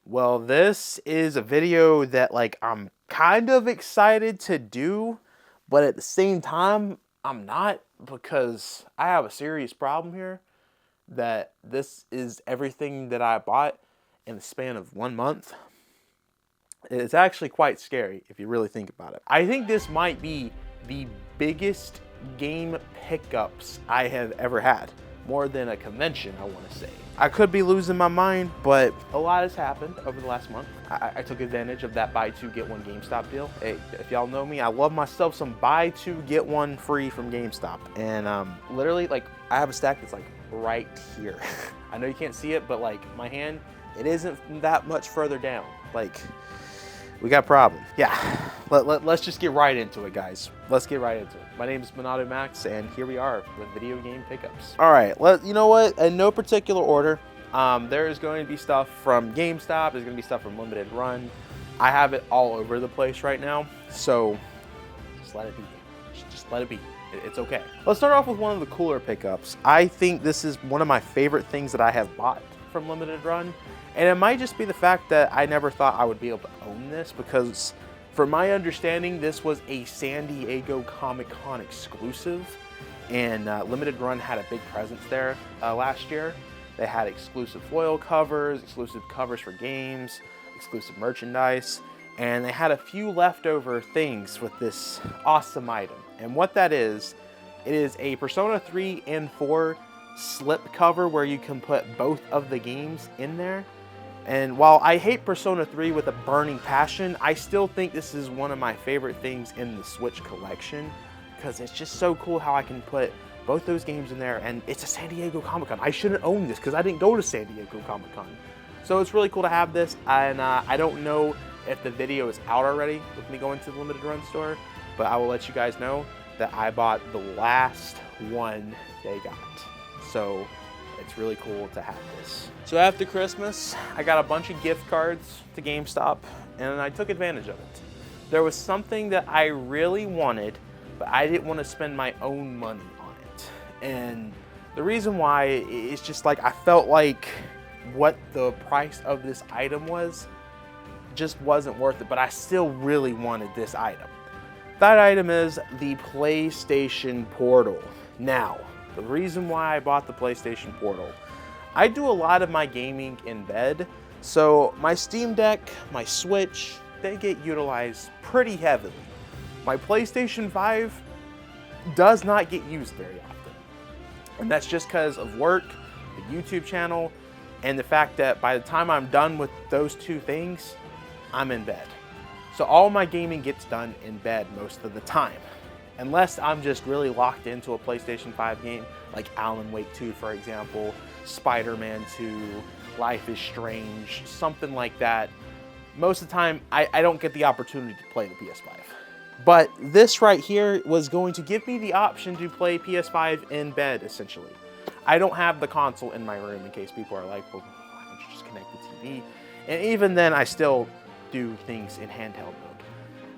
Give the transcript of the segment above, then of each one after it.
Well, this is a video that like I'm kind of excited to do, but at the same time, I'm not because I have a serious problem here that this is everything that I bought in the span of 1 month. It's actually quite scary if you really think about it. I think this might be the biggest game pickups I have ever had. More than a convention, I want to say. I could be losing my mind, but a lot has happened over the last month. I took advantage of that buy two, get one GameStop deal. Hey, if y'all know me, I love myself some buy two, get one free from GameStop. And literally, like, I have a stack that's like right here. I know you can't see it, but like my hand, it isn't that much further down. Like, we got a problem. Yeah, let's just get right into it, guys. Let's get right into it. My name is MonadoMax, and here we are with video game pickups. All right, you know what? In no particular order, there is going to be stuff from GameStop. There's going to be stuff from Limited Run. I have it all over the place right now, so just let it be. Just let it be. It's okay. Let's start off with one of the cooler pickups. I think this is one of my favorite things that I have bought from Limited Run. And it might just be the fact that I never thought I would be able to own this because from my understanding, this was a San Diego Comic-Con exclusive, and Limited Run had a big presence there last year. They had exclusive foil covers, exclusive covers for games, exclusive merchandise, and they had a few leftover things with this awesome item. And what that is, it is a Persona 3 and 4 slip cover where you can put both of the games in there. And while I hate Persona 3 with a burning passion, I still think this is one of my favorite things in the Switch collection because it's just so cool how I can put both those games in there, and it's a San Diego Comic-Con. I shouldn't own this because I didn't go to San Diego Comic-Con. So it's really cool to have this, and I don't know if the video is out already with me going to the Limited Run store, but I will let you guys know that I bought the last one they got. So it's really cool to have this. So after Christmas, I got a bunch of gift cards to GameStop, and I took advantage of it. There was something that I really wanted, but I didn't want to spend my own money on it. And the reason why is just like I felt like what the price of this item was just wasn't worth it, but I still really wanted this item. That item is the PlayStation Portal. Now, the reason why I bought the PlayStation Portal, I do a lot of my gaming in bed, so my Steam Deck, my Switch, they get utilized pretty heavily. My PlayStation 5 does not get used very often, and that's just because of work, the YouTube channel, and the fact that by the time I'm done with those two things, I'm in bed. So all my gaming gets done in bed most of the time. Unless I'm just really locked into a PlayStation 5 game, like Alan Wake 2, for example, Spider-Man 2, Life is Strange, something like that. Most of the time, I don't get the opportunity to play the PS5. But this right here was going to give me the option to play PS5 in bed, essentially. I don't have the console in my room in case people are like, well, why don't you just connect the TV? And even then, I still do things in handheld mode.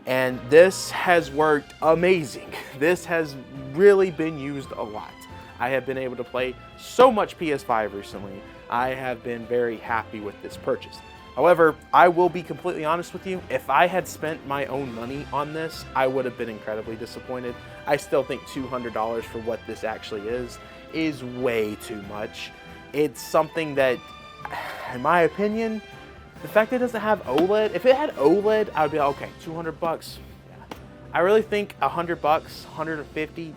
And this has worked amazing. This has really been used a lot. I have been able to play so much PS5 recently. I have been very happy with this purchase. However, I will be completely honest with you. If I had spent my own money on this, I would have been incredibly disappointed. I still think $200 for what this actually is way too much. It's something that, in my opinion, the fact that it doesn't have OLED, if it had OLED, I would be like, okay, 200 bucks. Yeah. I really think 100 bucks, 150,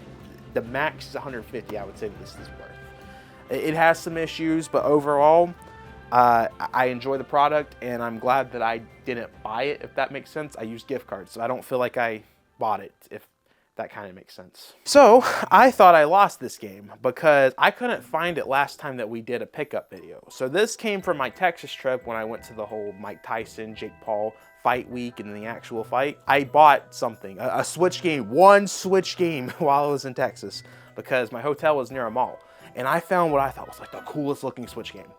the max is 150, I would say this is worth. It has some issues, but overall, I enjoy the product, and I'm glad that I didn't buy it, if that makes sense. I use gift cards, so I don't feel like I bought it, if that kind of makes sense. So I thought I lost this game because I couldn't find it last time that we did a pickup video. So this came from my Texas trip when I went to the whole Mike Tyson, Jake Paul fight week and the actual fight. I bought something, a Switch game, one Switch game while I was in Texas because my hotel was near a mall. And I found what I thought was like the coolest looking Switch game,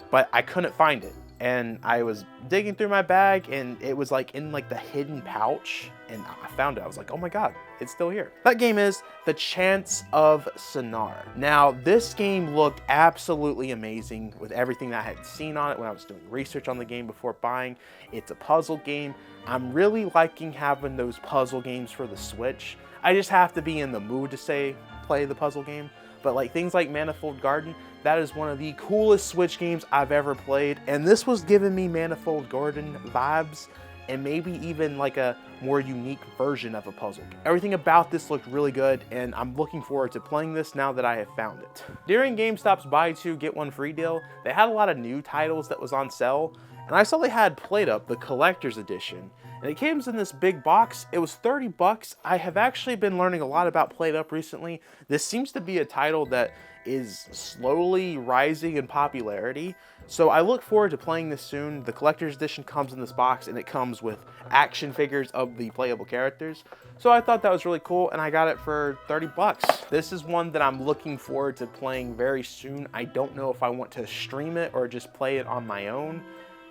but I couldn't find it. and I was digging through my bag, and it was like in like the hidden pouch, and I found it. I was like, oh my god, it's still here. That game is The Chance of Sonar. Now, this game looked absolutely amazing with everything that I had seen on it when I was doing research on the game before buying. It's a puzzle game. I'm really liking having those puzzle games for the Switch. I just have to be in the mood to play the puzzle game. But like things like Manifold Garden, that is one of the coolest Switch games I've ever played. And this was giving me Manifold Garden vibes, and maybe even like a more unique version of a puzzle game. Everything about this looked really good, and I'm looking forward to playing this now that I have found it. During GameStop's buy two, get one free deal, they had a lot of new titles that was on sale, and I saw they had PlateUp, the collector's edition, and it came in this big box. It was 30 bucks. I have actually been learning a lot about PlateUp recently. This seems to be a title that is slowly rising in popularity, so I look forward to playing this soon. The collector's edition comes in this box, and it comes with action figures of the playable characters, so I thought that was really cool, and I got it for 30 bucks. This is one that I'm looking forward to playing very soon. I don't know if I want to stream it or just play it on my own,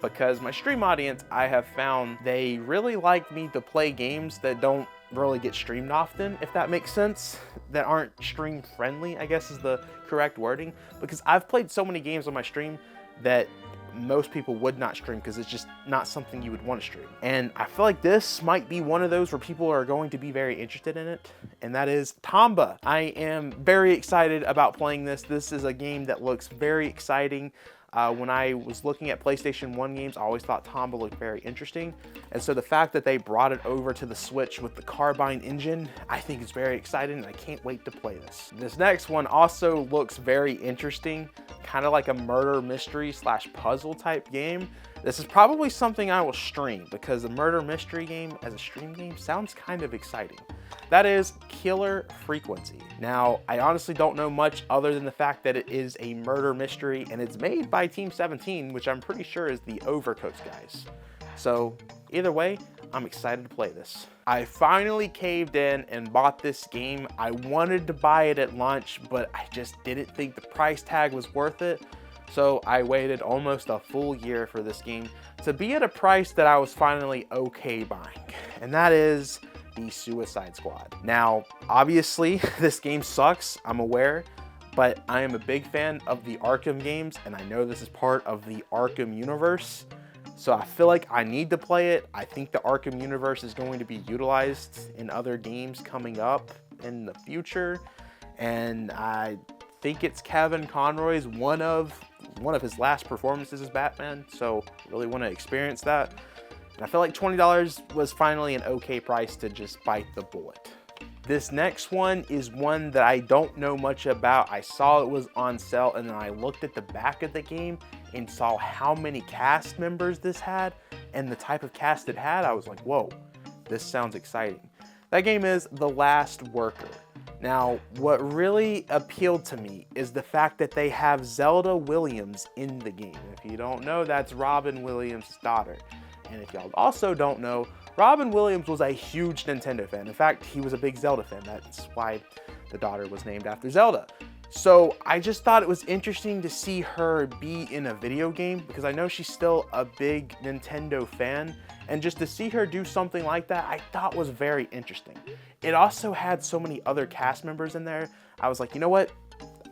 because my stream audience, I have found they really like me to play games that don't really get streamed often, if that makes sense, that aren't stream friendly, I guess is the correct wording, because I've played so many games on my stream that most people would not stream because it's just not something you would want to stream. And I feel like this might be one of those where people are going to be very interested in it, and that is Tomba. I am very excited about playing this. This is a game that looks very exciting. When I was looking at PlayStation 1 games, I always thought Tomba looked very interesting. And so the fact that they brought it over to the Switch with the Carbine engine, I think is very exciting, and I can't wait to play this. This next one also looks very interesting, kind of like a murder mystery slash puzzle type game. This is probably something I will stream, because a murder mystery game as a stream game sounds kind of exciting. That is Killer Frequency. Now, I honestly don't know much other than the fact that it is a murder mystery, and it's made by Team 17, which I'm pretty sure is the Overcooked guys. So either way, I'm excited to play this. I finally caved in and bought this game. I wanted to buy it at launch, but I just didn't think the price tag was worth it. So I waited almost a full year for this game to be at a price that I was finally okay buying. And that is the Suicide Squad. Now, obviously, this game sucks, I'm aware, but I am a big fan of the Arkham games, and I know this is part of the Arkham universe, so I feel like I need to play it. I think the Arkham universe is going to be utilized in other games coming up in the future, and I think it's Kevin Conroy's one of his last performances as Batman, so I really want to experience that. And I feel like $20 was finally an okay price to just bite the bullet. This next one is one that I don't know much about. I saw it was on sale, and then I looked at the back of the game and saw how many cast members this had and the type of cast it had. I was like, whoa, this sounds exciting. That game is The Last Worker. Now, what really appealed to me is the fact that they have Zelda Williams in the game. If you don't know, that's Robin Williams' daughter. And if y'all also don't know, Robin Williams was a huge Nintendo fan. In fact, he was a big Zelda fan. That's why the daughter was named after Zelda. So I just thought it was interesting to see her be in a video game, because I know she's still a big Nintendo fan. And just to see her do something like that, I thought was very interesting. It also had so many other cast members in there. I was like, you know what?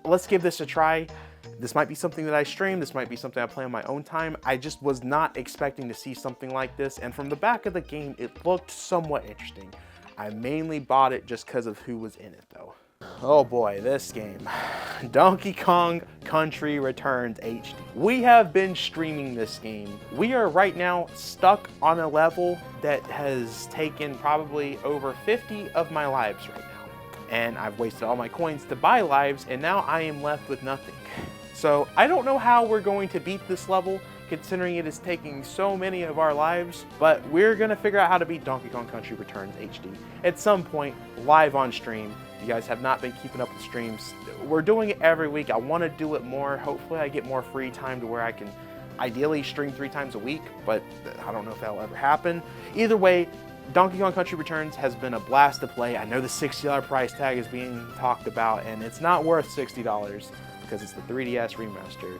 Let's give this a try. This might be something that I stream. This might be something I play on my own time. I just was not expecting to see something like this. And from the back of the game, it looked somewhat interesting. I mainly bought it just because of who was in it, though. Oh boy, this game. Donkey Kong Country Returns HD. We have been streaming this game. We are right now stuck on a level that has taken probably over 50 of my lives right now. And I've wasted all my coins to buy lives, and now I am left with nothing. So I don't know how we're going to beat this level, considering it is taking so many of our lives, but we're gonna figure out how to beat Donkey Kong Country Returns HD at some point, live on stream. You guys have not been keeping up with streams. We're doing it every week. I wanna do it more. Hopefully I get more free time to where I can ideally stream 3 times a week, but I don't know if that'll ever happen. Either way, Donkey Kong Country Returns has been a blast to play. I know the $60 price tag is being talked about, and it's not worth $60 because it's the 3DS remaster.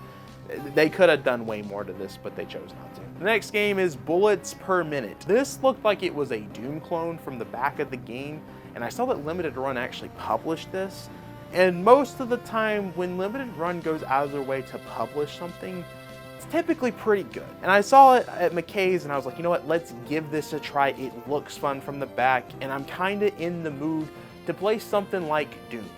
They could have done way more to this, but they chose not to. The next game is Bullets Per Minute. This looked like it was a Doom clone from the back of the game, and I saw that Limited Run actually published this. And most of the time, when Limited Run goes out of their way to publish something, it's typically pretty good. And I saw it at McKay's, and I was like, you know what, let's give this a try. It looks fun from the back, and I'm kind of in the mood to play something like Doom,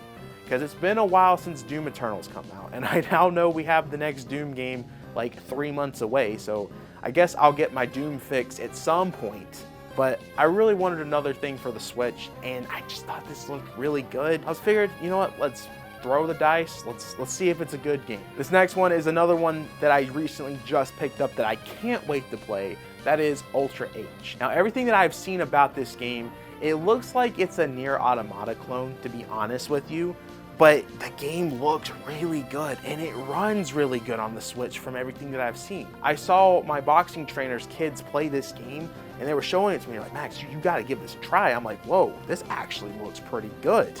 because it's been a while since Doom Eternal's come out, and I now know we have the next Doom game like 3 months away, so I guess I'll get my Doom fix at some point. But I really wanted another thing for the Switch, and I just thought this looked really good. I was figured, you know what, let's throw the dice, let's see if it's a good game. This next one is another one that I recently just picked up that I can't wait to play. That is Ultra H. Now, everything that I've seen about this game, it looks like it's a Nier Automata clone, to be honest with you, but the game looks really good, and it runs really good on the Switch from everything that I've seen. I saw my boxing trainer's kids play this game, and they were showing it to me, like, Max, you gotta give this a try. I'm like, whoa, this actually looks pretty good.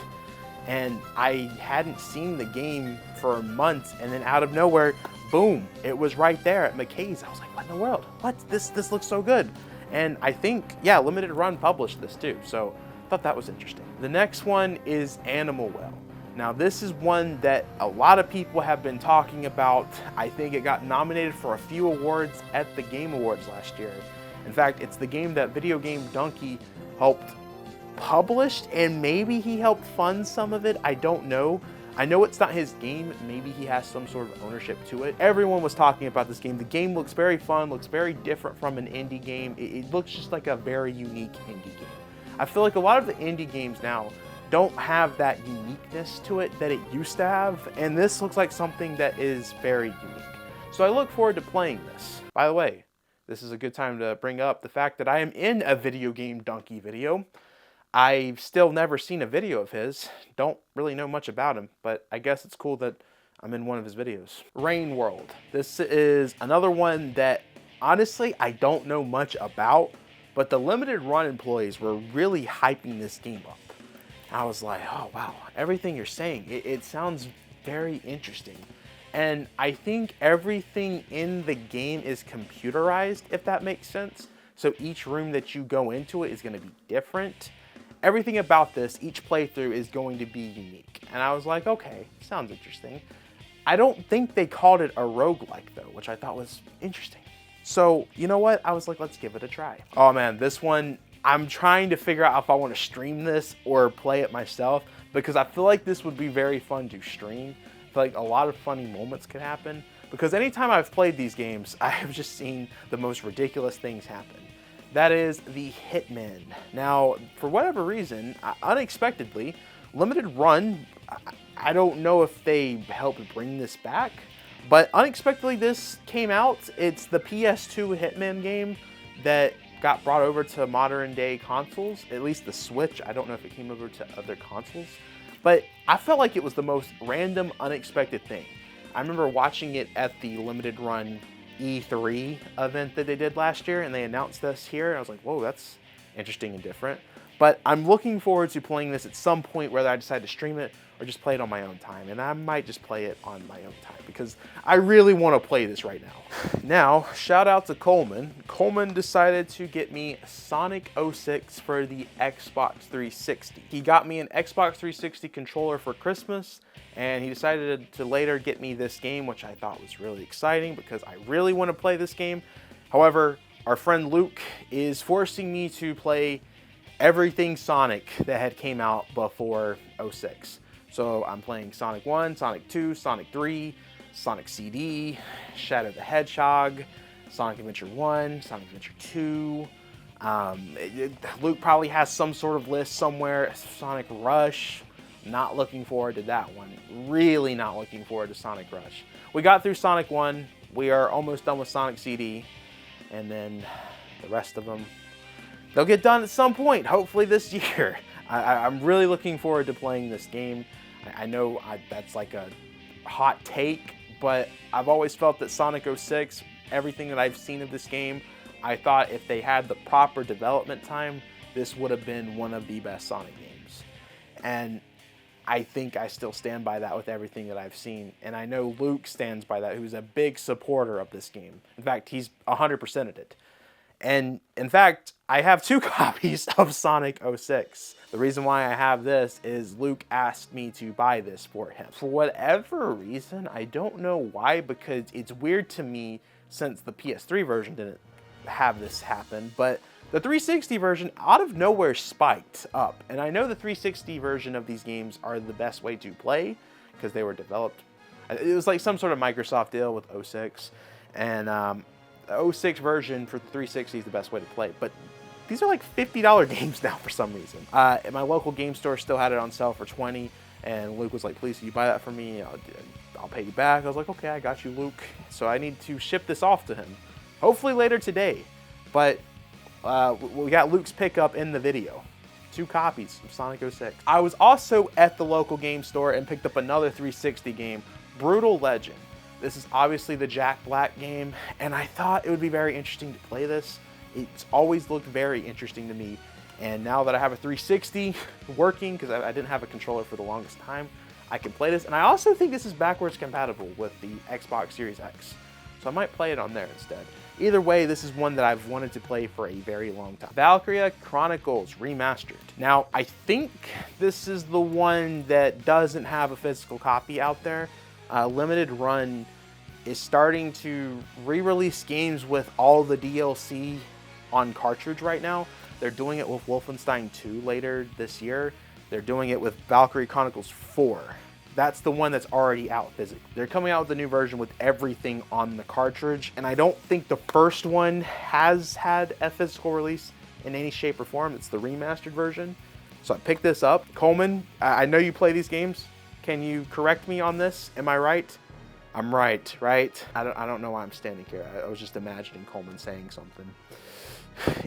And I hadn't seen the game for months, and then out of nowhere, boom, it was right there at McKay's. I was like, what in the world? What? This looks so good. And I think, yeah, Limited Run published this too, so I thought that was interesting. The next one is Animal Well. Now, this is one that a lot of people have been talking about. I think it got nominated for a few awards at the Game Awards last year. In fact, it's the game that Video Game Donkey helped publish, and maybe he helped fund some of it. I don't know. I know it's not his game. Maybe he has some sort of ownership to it. Everyone was talking about this game. The game looks very fun, looks very different from an indie game. It looks just like a very unique indie game. I feel like a lot of the indie games now don't have that uniqueness to it that it used to have, and this looks like something that is very unique. So I look forward to playing this. By the way, this is a good time to bring up the fact that I am in a Video Game Donkey video. I've still never seen a video of his, don't really know much about him, but I guess it's cool that I'm in one of his videos. Rain World. This is another one that, honestly, I don't know much about, but the Limited Run employees were really hyping this game up. I was like, oh wow, everything you're saying, it sounds very interesting. And I think everything in the game is computerized, if that makes sense. So each room that you go into it is going to be different. Everything about this, each playthrough is going to be unique. And I was like, okay, sounds interesting. I don't think they called it a roguelike though, which I thought was interesting. So, you know what? I was like, let's give it a try. Oh man, this one, I'm trying to figure out if I want to stream this or play it myself, because I feel like this would be very fun to stream. I feel like a lot of funny moments could happen, because anytime I've played these games, I have just seen the most ridiculous things happen. That is the Hitman. Now, for whatever reason, unexpectedly, Limited Run, I don't know if they helped bring this back, but unexpectedly this came out. It's the PS2 Hitman game that got brought over to modern day consoles, at least the Switch. I don't know if it came over to other consoles, but I felt like it was the most random, unexpected thing. I remember watching it at the Limited Run E3 event that they did last year, and they announced this here, and I was like, whoa, that's interesting and different. But I'm looking forward to playing this at some point, whether I decide to stream it or just play it on my own time. And I might just play it on my own time because I really want to play this right now. Now, shout out to Coleman. Coleman decided to get me Sonic 06 for the Xbox 360. He got me an Xbox 360 controller for Christmas, and he decided to later get me this game, which I thought was really exciting because I really want to play this game. However, our friend Luke is forcing me to play everything Sonic that had came out before 06. So I'm playing Sonic 1, Sonic 2, Sonic 3, Sonic CD, Shadow the Hedgehog, Sonic Adventure 1, Sonic Adventure 2. Luke probably has some sort of list somewhere. Sonic Rush. Not looking forward to that one. Really not looking forward to Sonic Rush. We got through Sonic 1. We are almost done with Sonic CD. And then the rest of them, they'll get done at some point, hopefully this year. I'm really looking forward to playing this game. I know that's like a hot take, but I've always felt that Sonic 06, everything that I've seen of this game, I thought if they had the proper development time, this would have been one of the best Sonic games. And I think I still stand by that with everything that I've seen. And I know Luke stands by that, who's a big supporter of this game. In fact, he's 100%ed it. And in fact, I have 2 copies of Sonic 06. The reason why I have this is Luke asked me to buy this for him. For whatever reason, I don't know why, because it's weird to me since the PS3 version didn't have this happen, but the 360 version out of nowhere spiked up. And I know the 360 version of these games are the best way to play because they were developed. It was like some sort of Microsoft deal with 06. And the 06 version for the 360 is the best way to play. But these are like $50 games now for some reason. And my local game store still had it on sale for $20. And Luke was like, please, can you buy that for me? I'll pay you back. I was like, okay, I got you, Luke. So I need to ship this off to him. Hopefully later today. But we got Luke's pickup in the video. 2 copies of Sonic 06. I was also at the local game store and picked up another 360 game, Brutal Legend. This is obviously the Jack Black game, and I thought it would be very interesting to play this. It's always looked very interesting to me, and now that I have a 360 working, because I didn't have a controller for the longest time, I can play this. And I also think this is backwards compatible with the Xbox Series X, so I might play it on there instead. Either way, this is one that I've wanted to play for a very long time. Valkyria Chronicles Remastered. Now, I think this is the one that doesn't have a physical copy out there. Limited Run is starting to re-release games with all the DLC on cartridge right now. They're doing it with Wolfenstein 2 later this year. They're doing it with Valkyria Chronicles 4. That's the one that's already out physically. They're coming out with a new version with everything on the cartridge, and I don't think the first one has had a physical release in any shape or form. It's the remastered version. So I picked this up. Coleman, I know you play these games. Can you correct me on this? Am I right? I'm right, right? I don't know why I'm standing here. I was just imagining Coleman saying something.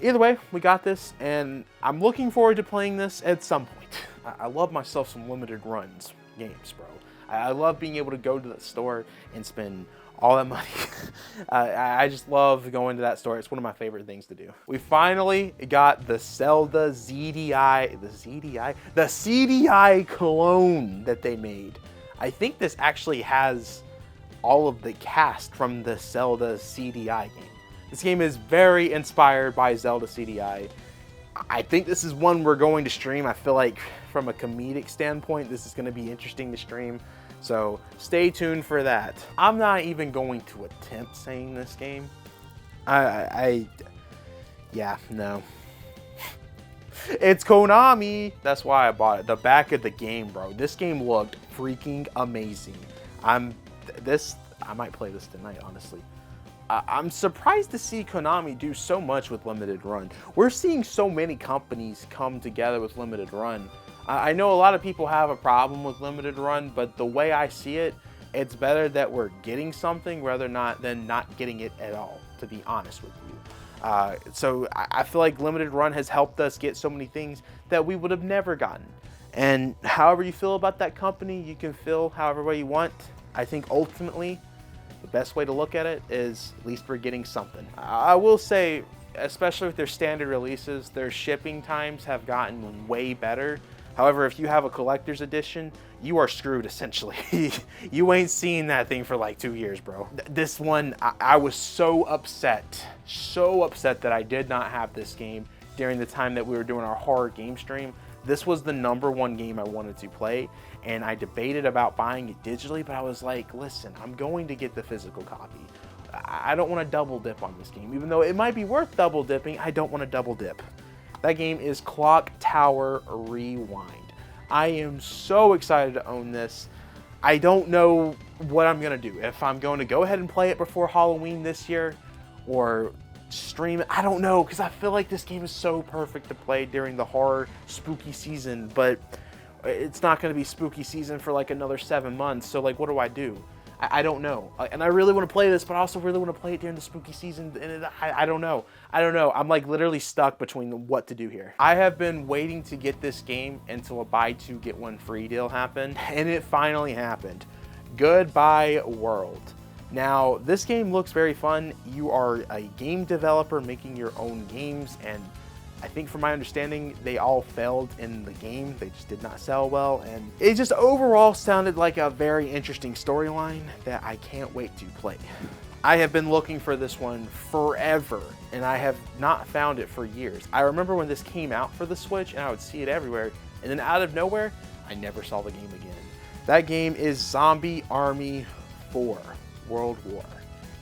Either way, we got this, and I'm looking forward to playing this at some point. I love myself some limited runs games, bro. I love being able to go to the store and spend all that money. I just love going to that store. It's one of my favorite things to do. We finally got the Zelda ZDI, the CDI clone that they made. I think this actually has all of the cast from the Zelda CDI game. This game is very inspired by Zelda CDI. I think this is one we're going to stream. I feel like from a comedic standpoint, this is going to be interesting to stream. So stay tuned for that. I'm not even going to attempt saying this game. Yeah, no. It's Konami. That's why I bought it. The back of the game, bro. This game looked freaking amazing. I might play this tonight, honestly. I'm surprised to see Konami do so much with Limited Run. We're seeing so many companies come together with Limited Run. I know a lot of people have a problem with Limited Run, but the way I see it, it's better that we're getting something rather than not getting it at all, to be honest with you. So I feel like Limited Run has helped us get so many things that we would have never gotten. And however you feel about that company, you can feel however way you want. I think ultimately, the best way to look at it is at least we're getting something. I will say, especially with their standard releases, their shipping times have gotten way better. However, if you have a collector's edition, you are screwed essentially. You ain't seen that thing for like 2 years, bro. This one, I was so upset that I did not have this game during the time that we were doing our horror game stream. This was the #1 game I wanted to play, and I debated about buying it digitally, but I was like, listen, I'm going to get the physical copy. I don't want to double dip on this game. Even though it might be worth double dipping, I don't want to double dip. That game is Clock Tower Rewind. I am so excited to own this. I don't know what I'm going to do. If I'm going to go ahead and play it before Halloween this year, or stream it, I don't know, because I feel like this game is so perfect to play during the horror spooky season, but it's not going to be spooky season for like another 7 months, so like what do I do? I don't know. And I really want to play this, but I also really want to play it during the spooky season, and I don't know. I'm like literally stuck between what to do here. I have been waiting to get this game until a buy 2 get 1 free deal happened, and it finally happened. Goodbye World. Now, this game looks very fun. You are a game developer making your own games, and I think from my understanding, they all failed in the game. They just did not sell well. And it just overall sounded like a very interesting storyline that I can't wait to play. I have been looking for this one forever, and I have not found it for years. I remember when this came out for the Switch, and I would see it everywhere, and then out of nowhere, I never saw the game again. That game is Zombie Army 4 World War.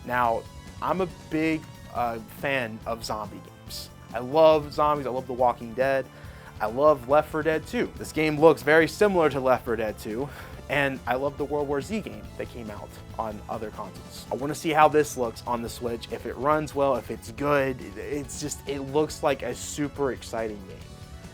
Now, I'm a big fan of zombie games. I love zombies, I love The Walking Dead, I love Left 4 Dead 2. This game looks very similar to Left 4 Dead 2, and I love the World War Z game that came out on other consoles. I want to see how this looks on the Switch, if it runs well, if it's good. It looks like a super exciting game.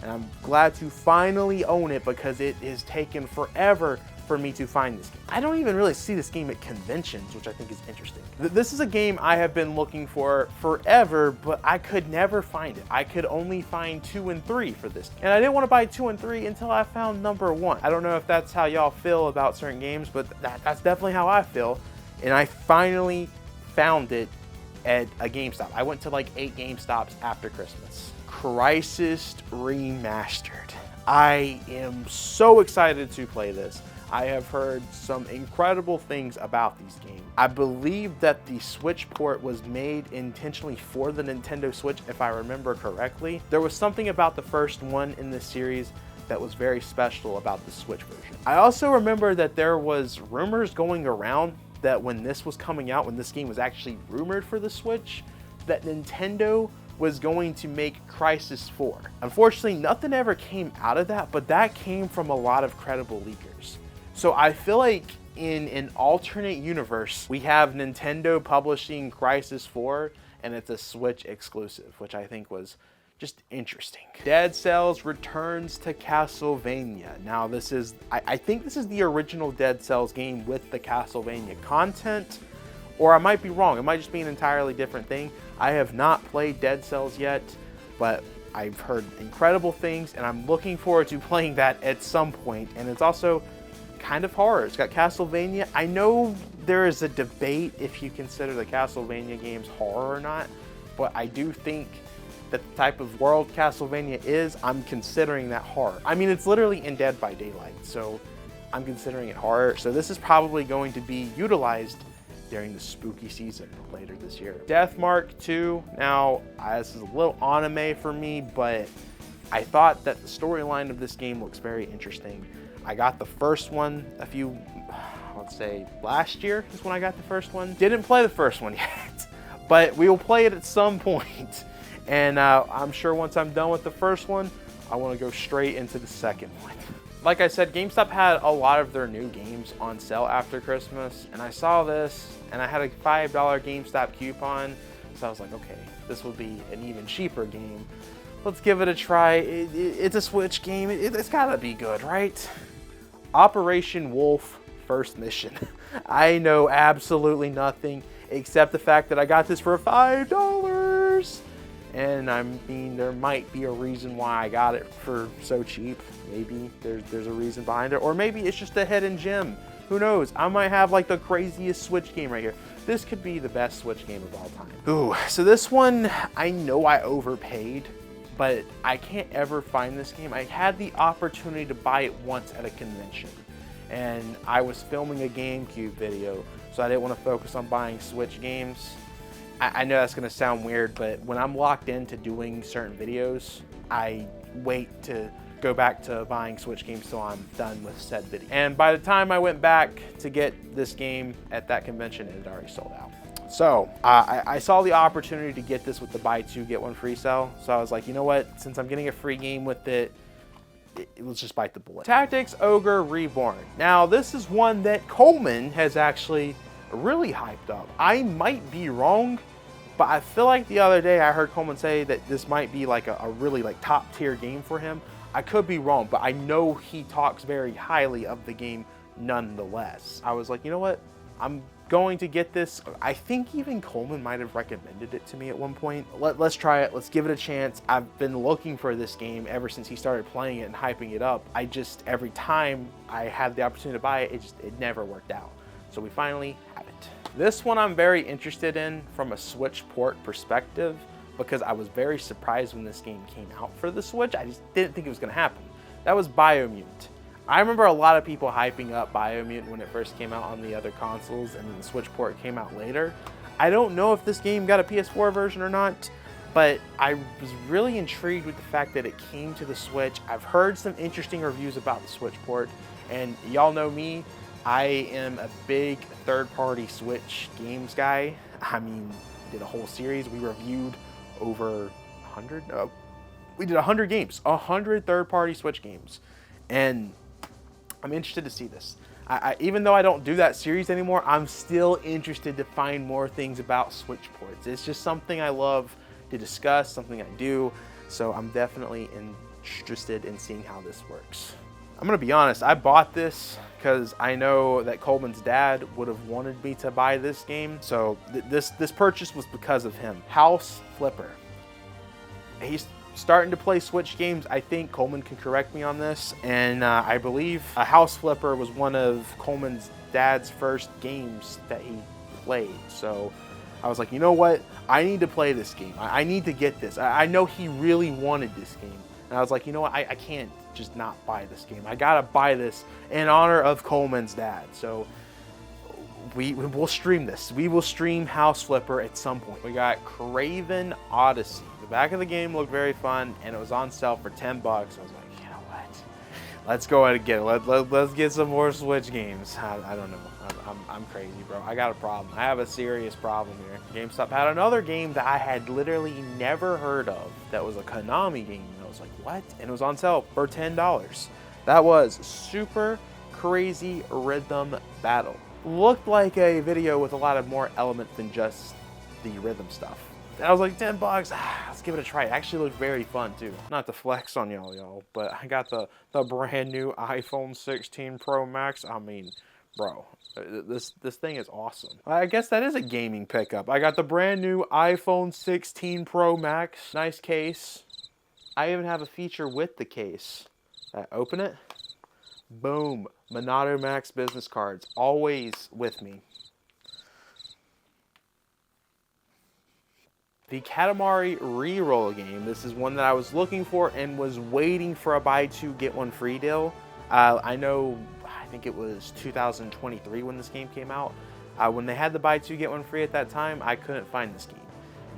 And I'm glad to finally own it because it has taken forever for me to find this game. I don't even really see this game at conventions, which I think is interesting. This is a game I have been looking for forever, but I could never find it. I could only find 2 and 3 for this. And I didn't want to buy 2 and 3 until I found number 1. I don't know if that's how y'all feel about certain games, but that's definitely how I feel. And I finally found it at a GameStop. I went to like 8 GameStops after Christmas. Crysis Remastered. I am so excited to play this. I have heard some incredible things about these games. I believe that the Switch port was made intentionally for the Nintendo Switch, if I remember correctly. There was something about the first one in this series that was very special about the Switch version. I also remember that there was rumors going around that when this was coming out, when this game was actually rumored for the Switch, that Nintendo was going to make Crysis 4. Unfortunately, nothing ever came out of that, but that came from a lot of credible leakers. So I feel like in an alternate universe, we have Nintendo publishing Crysis 4 and it's a Switch exclusive, which I think was just interesting. Dead Cells returns to Castlevania. Now this is, I think this is the original Dead Cells game with the Castlevania content, or I might be wrong. It might just be an entirely different thing. I have not played Dead Cells yet, but I've heard incredible things and I'm looking forward to playing that at some point. And it's also kind of horror. It's got Castlevania. I know there is a debate if you consider the Castlevania games horror or not, but I do think that the type of world Castlevania is, I'm considering that horror. I mean, it's literally in Dead by Daylight, so I'm considering it horror. So this is probably going to be utilized during the spooky season later this year. Deathmark 2. Now, this is a little anime for me, but I thought that the storyline of this game looks very interesting. I got the first one let's say last year is when I got the first one. Didn't play the first one yet, but we will play it at some point. And I'm sure once I'm done with the first one, I want to go straight into the second one. Like I said, GameStop had a lot of their new games on sale after Christmas, and I saw this, and I had a $5 GameStop coupon, so I was like, okay, this will be an even cheaper game. Let's give it a try. It's a Switch game. It's gotta be good, right? Operation Wolf First Mission. I know absolutely nothing except the fact that I got this for $5. And I mean, there might be a reason why I got it for so cheap. Maybe there's a reason behind it. Or maybe it's just a hidden gem. Who knows? I might have like the craziest Switch game right here. This could be the best Switch game of all time. Ooh, so this one, I know I overpaid, but I can't ever find this game. I had the opportunity to buy it once at a convention, and I was filming a GameCube video, so I didn't want to focus on buying Switch games. I know that's going to sound weird, but when I'm locked into doing certain videos, I wait to go back to buying Switch games till I'm done with said video. And by the time I went back to get this game at that convention, it had already sold out. So I saw the opportunity to get this with the buy 2, get 1 free sale. So I was like, you know what? Since I'm getting a free game with it, let's just bite the bullet. Tactics Ogre Reborn. Now, this is one that Coleman has actually really hyped up. I might be wrong, but I feel like the other day I heard Coleman say that this might be like a really like top tier game for him. I could be wrong, but I know he talks very highly of the game nonetheless. I was like, you know what? I'm going to get this. I think even Coleman might have recommended it to me at one point. Let's try it. Let's give it a chance. I've been looking for this game ever since he started playing it and hyping it up. Every time I had the opportunity to buy it, it never worked out. So we finally have it. This one I'm very interested in from a Switch port perspective, because I was very surprised when this game came out for the Switch. I just didn't think it was going to happen. That was Biomutant. I remember a lot of people hyping up Biomutant when it first came out on the other consoles, and then the Switch port came out later. I don't know if this game got a PS4 version or not, but I was really intrigued with the fact that it came to the Switch. I've heard some interesting reviews about the Switch port, and y'all know me, I am a big third-party Switch games guy. I mean, did a whole series. We reviewed over 100? We did 100 games, 100 third-party Switch games, and I'm interested to see this. Even though I don't do that series anymore, I'm still interested to find more things about Switch ports. It's just something I love to discuss, something I do, so I'm definitely interested in seeing how this works. I'm gonna be honest, I bought this because I know that Coleman's dad would have wanted me to buy this game, so this purchase was because of him. House Flipper. He's starting to play Switch games. I think Coleman can correct me on this, and I believe a House Flipper was one of Coleman's dad's first games that he played. So I was like, you know what? I need to play this game. I need to get this. I know he really wanted this game. And I was like, you know what? I can't just not buy this game. I gotta buy this in honor of Coleman's dad. So we will stream this. We will stream House Flipper at some point. We got Craven Odyssey. The back of the game looked very fun, and it was on sale for 10 bucks. I was like, you know what? Let's go ahead and get it. Let's get some more Switch games. I don't know. I'm crazy, bro. I got a problem. I have a serious problem here. GameStop had another game that I had literally never heard of that was a Konami game. And I was like, what? And it was on sale for $10. That was Super Crazy Rhythm Battle. Looked like a video with a lot of more elements than just the rhythm stuff. And I was like, 10 bucks, let's give it a try. It actually looked very fun too. Not to flex on y'all, but I got the brand new iPhone 16 Pro Max. I mean, bro, this thing is awesome. I guess that is a gaming pickup. I got the brand new iPhone 16 Pro Max. Nice case. I even have a feature with the case. Open it. Boom. MonadoMax business cards. Always with me. The Katamari Reroll game. This is one that I was looking for and was waiting for a buy two, get one free deal. I think it was 2023 when this game came out. When they had the buy two, get one free at that time, I couldn't find this game.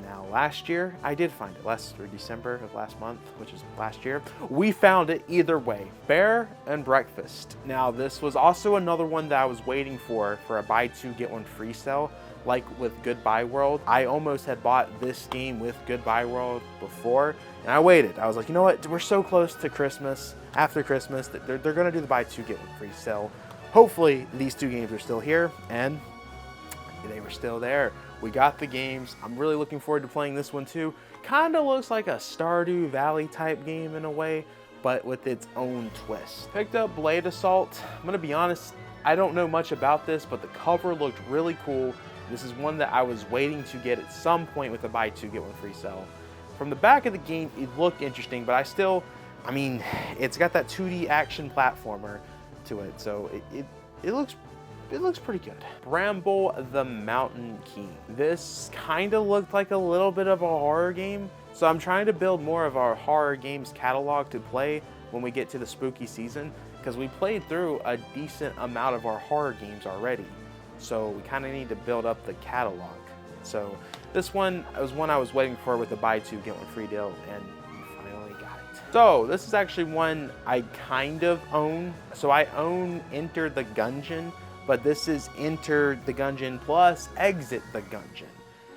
Now, last year, I did find it. December of last month, which is last year. We found it either way. Bear and Breakfast. Now, this was also another one that I was waiting for a buy two, get one free sale. Like with Goodbye World. I almost had bought this game with Goodbye World before, and I waited. I was like, you know what? We're so close to Christmas. After Christmas, they're going to do the buy two, get one free sale. Hopefully, these two games are still here, and they were still there. We got the games. I'm really looking forward to playing this one too. Kind of looks like a Stardew Valley type game in a way, but with its own twist. Picked up Blade Assault. I'm going to be honest, I don't know much about this, but the cover looked really cool. This is one that I was waiting to get at some point with a buy two, get one free sale. From the back of the game, it looked interesting, but I mean, it's got that 2D action platformer to it, so it looks pretty good. Bramble the Mountain King. This kind of looked like a little bit of a horror game, so I'm trying to build more of our horror games catalog to play when we get to the spooky season, because we played through a decent amount of our horror games already. So we kind of need to build up the catalog. So this one was one I was waiting for with the buy two, get one free deal, and we finally got it. So this is actually one I kind of own. So I own Enter the Gungeon, but this is Enter the Gungeon plus Exit the Gungeon.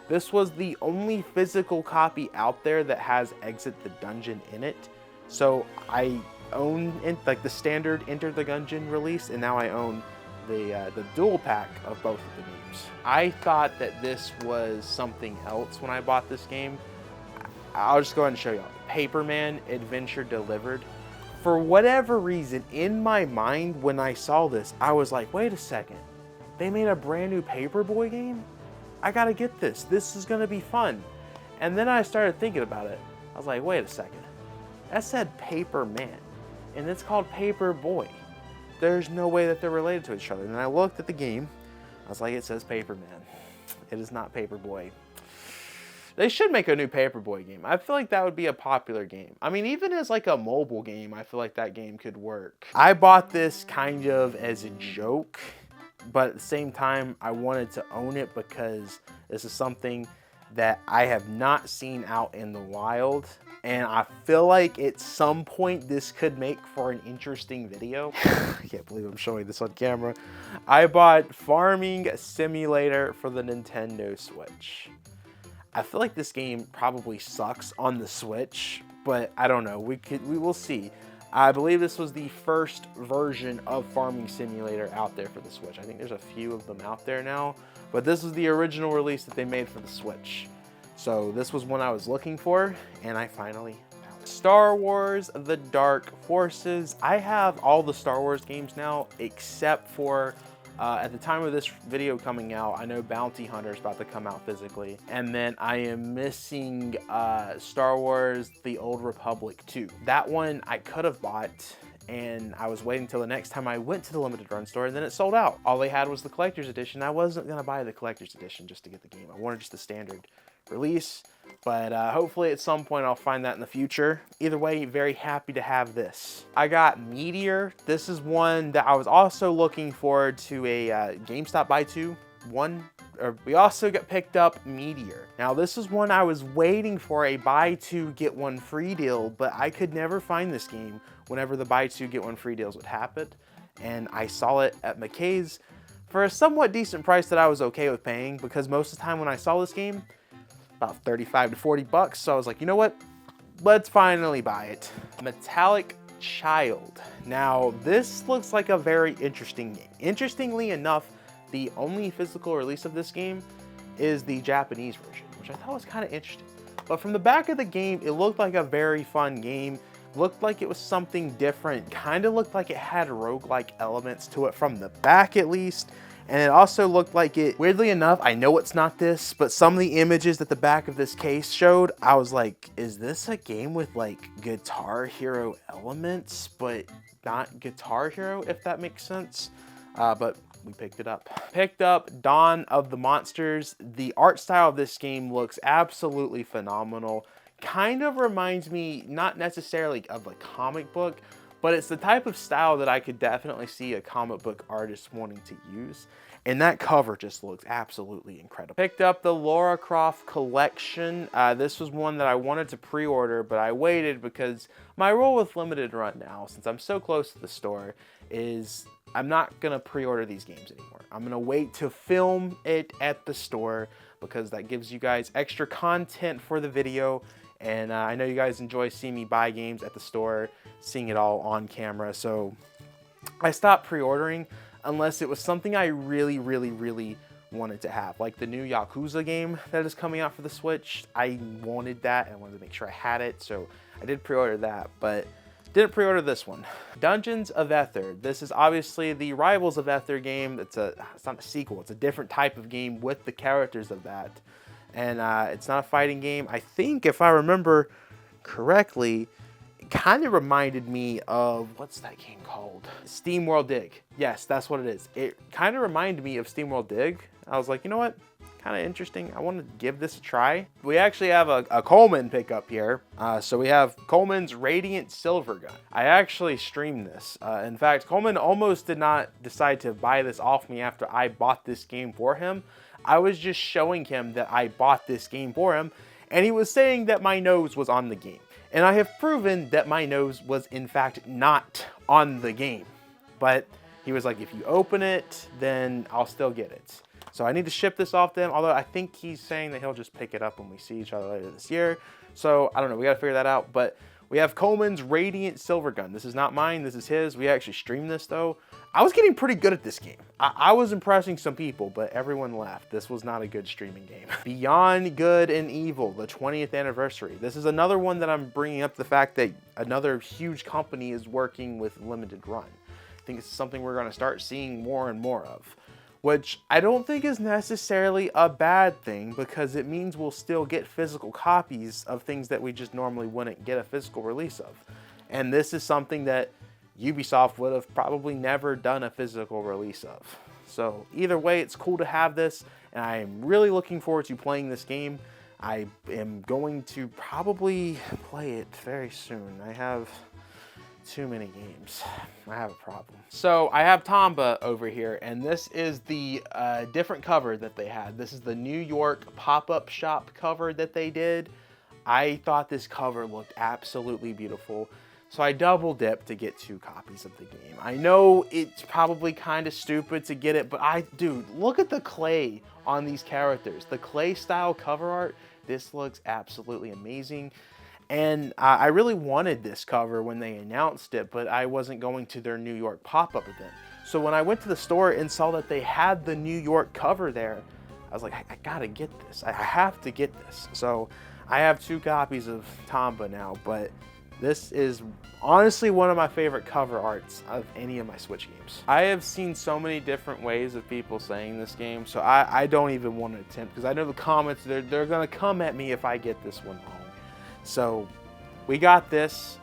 This was the only physical copy out there that has Exit the Dungeon in it. So I own like the standard Enter the Gungeon release, and now I own the dual pack of both of the games. I thought that this was something else when I bought this game. I'll just go ahead and show y'all. Paperman Adventure Delivered. For whatever reason, in my mind, when I saw this, I was like, wait a second. They made a brand new Paperboy game? I gotta get this. This is gonna be fun. And then I started thinking about it. I was like, wait a second. That said Paperman, and it's called Paperboy. There's no way that they're related to each other. And I looked at the game. I was like, it says Paperman. It is not Paperboy. They should make a new Paperboy game. I feel like that would be a popular game. I mean, even as like a mobile game, I feel like that game could work. I bought this kind of as a joke, but at the same time, I wanted to own it because this is something that I have not seen out in the wild. And I feel like at some point this could make for an interesting video. I can't believe I'm showing this on camera. I bought Farming Simulator for the Nintendo Switch. I feel like this game probably sucks on the Switch, but I don't know. We will see. I believe this was the first version of Farming Simulator out there for the Switch. I think there's a few of them out there now, but this was the original release that they made for the Switch. So this was one I was looking for, and I finally found it. Star Wars The Dark Forces. I have all the Star Wars games now, except for, at the time of this video coming out, I know Bounty Hunter is about to come out physically. And then I am missing Star Wars The Old Republic 2. That one I could have bought, and I was waiting till the next time I went to the limited run store, and then it sold out. All they had was the collector's edition. I wasn't gonna buy the collector's edition just to get the game. I wanted just the standard release, but hopefully at some point I'll find that in the future. Either way, very happy to have this. I got Meteor. This is one that I was also looking forward to a GameStop buy to. We also got picked up Meteor. Now this is one I was waiting for a buy two get one free deal, but I could never find this game whenever the buy two get one free deals would happen. And I saw it at McKay's for a somewhat decent price that I was okay with paying, because most of the time when I saw this game, about 35 to 40 bucks. So I was like, you know what? Let's finally buy it. Metallic Child. Now, this looks like a very interesting game. Interestingly enough, the only physical release of this game is the Japanese version, which I thought was kind of interesting. But from the back of the game, it looked like a very fun game. Looked like it was something different. Kind of looked like it had roguelike elements to it from the back at least. And it also looked like it, weirdly enough, I know it's not this, but some of the images that the back of this case showed, I was like, is this a game with like Guitar Hero elements, but not Guitar Hero, if that makes sense? But we picked it up. Picked up Dawn of the Monsters. The art style of this game looks absolutely phenomenal. Kind of reminds me, not necessarily of a comic book, but it's the type of style that I could definitely see a comic book artist wanting to use. And that cover just looks absolutely incredible. Picked up the Lara Croft collection. This was one that I wanted to pre-order, but I waited because my rule with limited run now, since I'm so close to the store, is I'm not gonna pre-order these games anymore. I'm gonna wait to film it at the store because that gives you guys extra content for the video. And I know you guys enjoy seeing me buy games at the store, seeing it all on camera. So I stopped pre-ordering unless it was something I really, really, really wanted to have. Like the new Yakuza game that is coming out for the Switch. I wanted that and I wanted to make sure I had it. So I did pre-order that, but didn't pre-order this one. Dungeons of Ether. This is obviously the Rivals of Ether game. It's not a sequel. It's a different type of game with the characters of that. And it's not a fighting game. I think, if I remember correctly, it kind of reminded me of, what's that game called? SteamWorld Dig. Yes, that's what it is. It kind of reminded me of SteamWorld Dig. I was like, you know what? Kind of interesting. I want to give this a try. We actually have a Coleman pickup here. So we have Coleman's Radiant Silver Gun. I actually streamed this. In fact, Coleman almost did not decide to buy this off me after I bought this game for him. I was just showing him that I bought this game for him, and he was saying that my nose was on the game. And I have proven that my nose was in fact not on the game. But he was like, if you open it, then I'll still get it. So I need to ship this off to him, although I think he's saying that he'll just pick it up when we see each other later this year. So I don't know, we gotta figure that out. But we have Coleman's Radiant Silver Gun. This is not mine, this is his. We actually streamed this though. I was getting pretty good at this game. I was impressing some people, but everyone left. This was not a good streaming game. Beyond Good and Evil, the 20th anniversary. This is another one that I'm bringing up the fact that another huge company is working with limited run. I think it's something we're gonna start seeing more and more of, which I don't think is necessarily a bad thing because it means we'll still get physical copies of things that we just normally wouldn't get a physical release of. And this is something that Ubisoft would have probably never done a physical release of. So either way, it's cool to have this, and I am really looking forward to playing this game. I am going to probably play it very soon. I have too many games. I have a problem. So I have Tomba over here, and this is the different cover that they had. This is the New York pop-up shop cover that they did. I thought this cover looked absolutely beautiful. So I double dipped to get 2 copies of the game. I know it's probably kind of stupid to get it, but dude, look at the clay on these characters. The clay style cover art, this looks absolutely amazing. And I really wanted this cover when they announced it, but I wasn't going to their New York pop-up event. So when I went to the store and saw that they had the New York cover there, I was like, I gotta get this. I have to get this. So I have 2 copies of Tomba now, but this is honestly one of my favorite cover arts of any of my Switch games. I have seen so many different ways of people saying this game, so I don't even want to attempt, because I know the comments, they're gonna come at me if I get this one wrong. So we got this.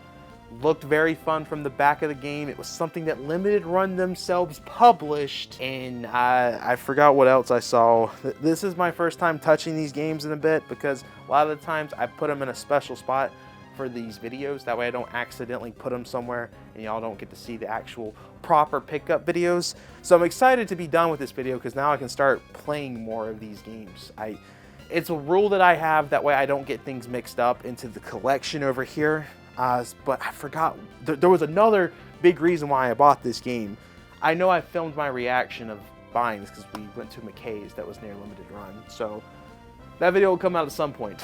Looked very fun from the back of the game. It was something that Limited Run themselves published, and I forgot what else I saw. This is my first time touching these games in a bit, because a lot of the times I put them in a special spot for these videos. That way I don't accidentally put them somewhere and y'all don't get to see the actual proper pickup videos. So I'm excited to be done with this video, because now I can start playing more of these games. It's a rule that I have, that way I don't get things mixed up into the collection over here. But I forgot, there was another big reason why I bought this game. I know I filmed my reaction of buying this because we went to McKay's that was near Limited Run. So that video will come out at some point.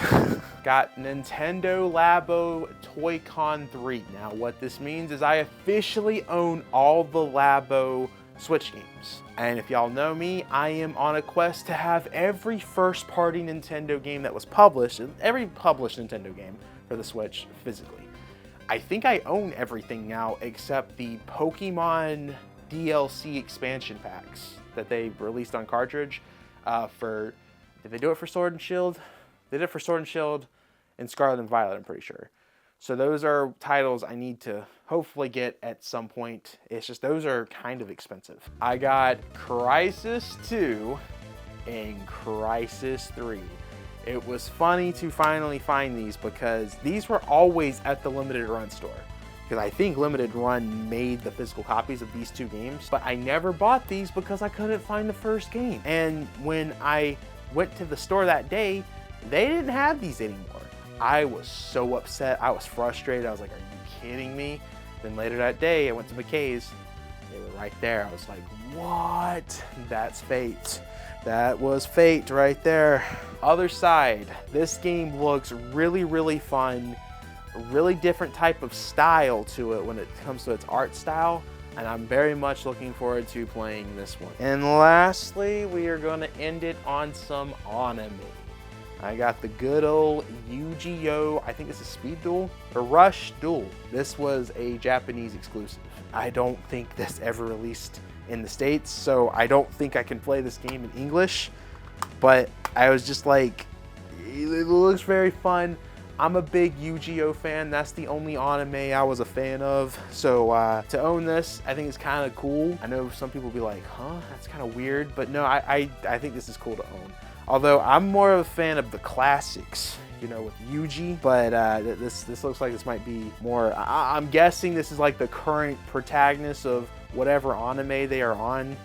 Got Nintendo Labo Toy-Con 3. Now what this means is I officially own all the Labo Switch games. And if y'all know me, I am on a quest to have every first-party Nintendo game that was published, every published Nintendo game for the Switch physically. I think I own everything now except the Pokemon DLC expansion packs that they released on cartridge did they do it for Sword and Shield? They did it for Sword and Shield and Scarlet and Violet, I'm pretty sure. So those are titles I need to hopefully get at some point. It's just those are kind of expensive. I got Crisis 2 and Crisis 3. It was funny to finally find these, because these were always at the Limited Run store. Because I think Limited Run made the physical copies of these 2 games, but I never bought these because I couldn't find the first game. And when I went to the store that day, they didn't have these anymore. I was so upset. I was frustrated. I was like, are you kidding me? Then later that day, I went to McKay's. They were right there. I was like, what? That's fate. That was fate right there. Other side, this game looks really, really fun. A really different type of style to it when it comes to its art style. And I'm very much looking forward to playing this one. And lastly, we are going to end it on some anime. I got the good old Yu-Gi-Oh! I think this is Speed Duel or Rush Duel. This was a Japanese exclusive. I don't think this ever released in the States, so I don't think I can play this game in English. But I was just like, it looks very fun. I'm a big Yu-Gi-Oh! Fan. That's the only anime I was a fan of. So to own this, I think it's kind of cool. I know some people will be like, huh, that's kind of weird. But no, I think this is cool to own. Although I'm more of a fan of the classics, you know, with Yuji. But this looks like this might be more, I'm guessing this is like the current protagonist of whatever anime they are on.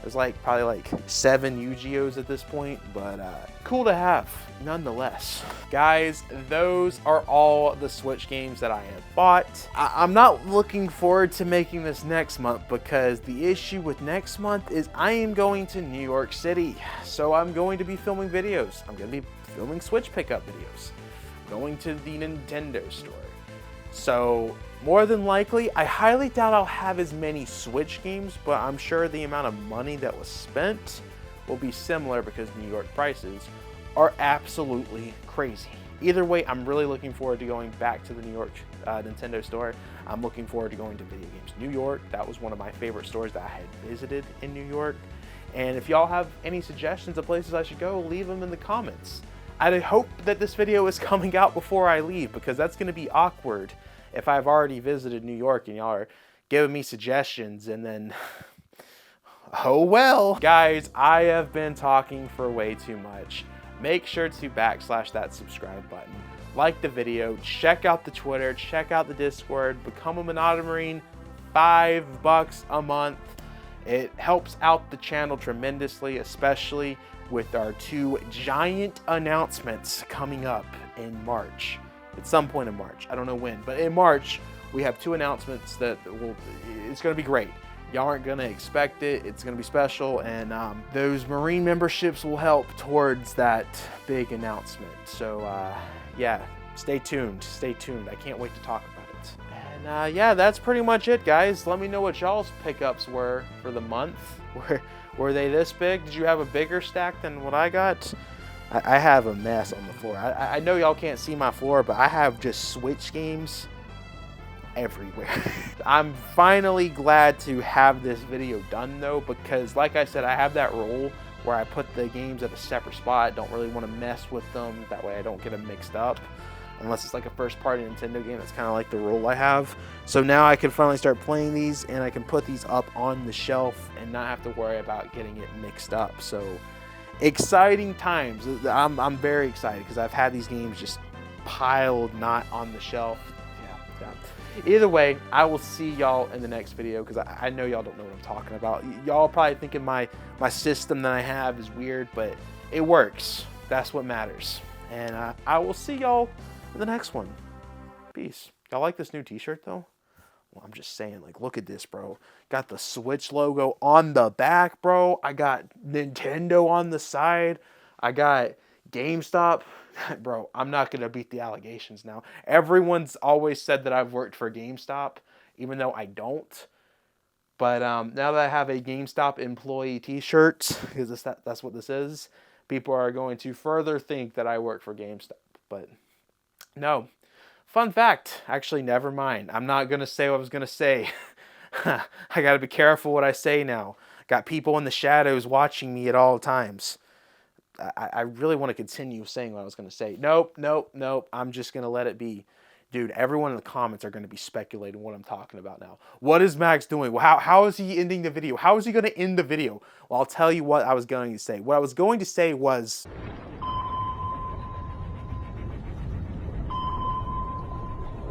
There's like probably like 7 Yu-Gi-Ohs at this point, but cool to have nonetheless. Guys, those are all the Switch games that I have bought. I'm not looking forward to making this next month, because the issue with next month is I am going to New York City. So I'm going to be filming videos. I'm going to be filming Switch pickup videos. Going to the Nintendo store. So more than likely, I highly doubt I'll have as many Switch games, but I'm sure the amount of money that was spent will be similar, because New York prices are absolutely crazy. Either way, I'm really looking forward to going back to the New York Nintendo store. I'm looking forward to going to Video Games New York. That was one of my favorite stores that I had visited in New York. And if y'all have any suggestions of places I should go, leave them in the comments. I hope that this video is coming out before I leave, because that's going to be awkward if I've already visited New York and y'all are giving me suggestions and then, oh well. Guys, I have been talking for way too much. make sure to backslash that subscribe button. Like the video, check out the Twitter, check out the Discord, become a Monado Marine, $5 a month. It helps out the channel tremendously, especially with our 2 giant announcements coming up in March. At some point in March, I don't know when, but in March, we have 2 announcements that it's gonna be great. Y'all aren't gonna expect it. It's gonna be special, and those Marine memberships will help towards that big announcement. So yeah, stay tuned, stay tuned. I can't wait to talk about it. And yeah, that's pretty much it, guys. Let me know what y'all's pickups were for the month. Were they this big? Did you have a bigger stack than what I got? I have a mess on the floor. I know y'all can't see my floor, but I have just Switch games everywhere. I'm finally glad to have this video done though, because like I said, I have that rule where I put the games at a separate spot. Don't really want to mess with them. That way I don't get them mixed up. Unless it's like a first party Nintendo game. That's kind of like the rule I have. So now I can finally start playing these, and I can put these up on the shelf and not have to worry about getting it mixed up. So exciting times. I'm very excited because I've had these games just piled not on the shelf. Yeah. Either way, I will see y'all in the next video, because I know y'all don't know what I'm talking about. Y'all probably thinking my system that I have is weird, but it works. That's what matters. And I will see y'all in the next one. Peace. Y'all like this new t-shirt though? Well, I'm just saying, like, look at this, bro. Got the Switch logo on the back, bro. I got Nintendo on the side. I got GameStop. Bro, I'm not going to beat the allegations now. Everyone's always said that I've worked for GameStop, even though I don't. But now that I have a GameStop employee t-shirt, because that's what this is, people are going to further think that I work for GameStop. But no. Fun fact. Actually, never mind. I'm not going to say what I was going to say. I got to be careful what I say now. Got people in the shadows watching me at all times. I really want to continue saying what I was going to say. Nope. I'm just going to let it be. Dude, everyone in the comments are going to be speculating what I'm talking about now. What is Max doing? How is he ending the video? How is he going to end the video? Well, I'll tell you what I was going to say. What I was going to say was...